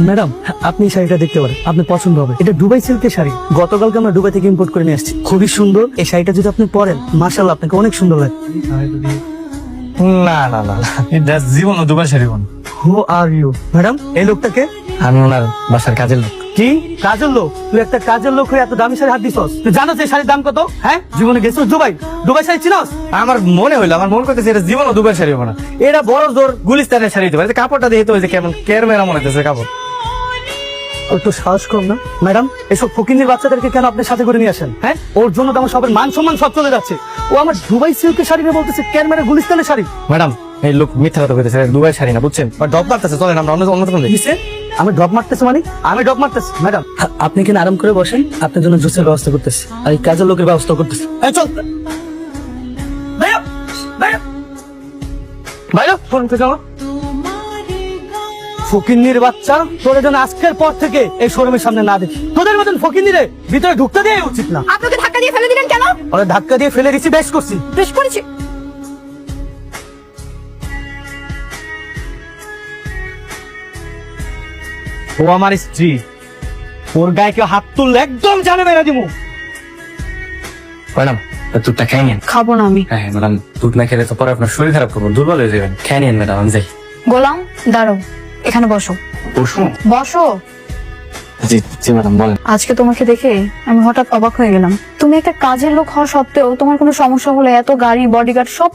Madam, আপনি এই শাড়িটা দেখতে পারেন, আপনার পছন্দ হবে। এটা দুবাই সিল্কের শাড়ি, গতকালকে আমরা দুবাই থেকে ইম্পোর্ট করে নিয়ে আসছি। খুবই সুন্দর। এই শাড়িটা যদি আপনি পরেন, মাশাআল্লাহ, আপনাকে অনেক সুন্দর লাগে। না না না না, এটা জীবন দুবার শাড়ি বোন। হু আর ইউ? ম্যাডাম, এই লোকটাকে? আমি ওনার বাসার কাজের লোক। কি কাজের লোক? তুই একটা কাজের লোক হয়ে এত দামি শাড়ি হাত দিছস? তুই জানো যে শাড়ির দাম কত? হ্যাঁ, জীবনে গেছিস দুবাই? দুবাই শাড়ি চিনস? আমার মনে হইলো, আমার মন করতেছে এটা জীবন দুবার শাড়ি হবো না, এটা বড় জোর গুলিস্তানের শাড়ি দিতে পারে। কাপড়টা দেখে তো ওই যে কেমন কেরমেরা মনে হইতেছে কাপড়। একটু সাহস কম না ম্যাডাম? এসব ফকিন্নির বাচ্চাদেরকে কেন আপনার সাথে করে নিয়ে আসেন? হ্যাঁ, ওর জন্য তো আমার সবার মান সম্মান সব চলে যাচ্ছে। ও আমার দুবাই সিল্কের শাড়ি নিয়ে বলতেছে ক্যারমেরা গুলিস্তানের শাড়ি। ম্যাডাম, এই লোক মিথ্যা কথা কইতেছে, দুবাই শাড়ি না, বুঝছেন? আর ডব মারতেছে, চলেন আমরা অন্য অন্য দোকানে যাই। কিসে? আমি ড্রপ মারতেছি মানে? আমি ড্রপ মারতেছি? ম্যাডাম, আপনি এখানে আরাম করে বসেন, আপনার জন্য জুসের ব্যবস্থা করতেছি, আর এই কাজের লোকের ব্যবস্থা করতেছি। এই চল ভাইয়া, ভাইয়া, ভাইয়া, ফোন থেকে আমার ফকিন্নির বাচ্চা, তোরে যেন আজকের পর থেকে এই শোরুমের সামনে না দেখি। তোদের মতন ফকিন্নিরে ভিতরে ঢুকতে দেওয়া উচিত না। আপনাকে ধাক্কা দিয়ে ফেলে দিলেন কেন? ওরা ধাক্কা দিয়ে ফেলে দিচ্ছি, বেশ করছি। বেশ করেছি। ও আমার স্ত্রী, ওর গায়ে কেউ হাত তুললে একদম জানে মেরে দিমু। ম্যাডাম, দুধটা খেয়ে নিন। খাবো না আমি। হ্যাঁ ম্যাডাম, দুধ না খেলে তো পরে আপনার শরীর খারাপ করবো, দুর্বল হয়ে যাবেন। খেয়ে নিন ম্যাডাম, আমি যাই। গোলাম, দাঁড়াও, এখানে বসো। বসুন। বসো। জি জি ম্যাডাম, বলেন। আজকে তোমাকে দেখে আমি হঠাৎ অবাক হয়ে গেলাম। তুমি একটা কাজের লোক হওয়া সত্ত্বেও তোমার কোনো সমস্যা হলে এত গাড়ি, বডিগার্ড সব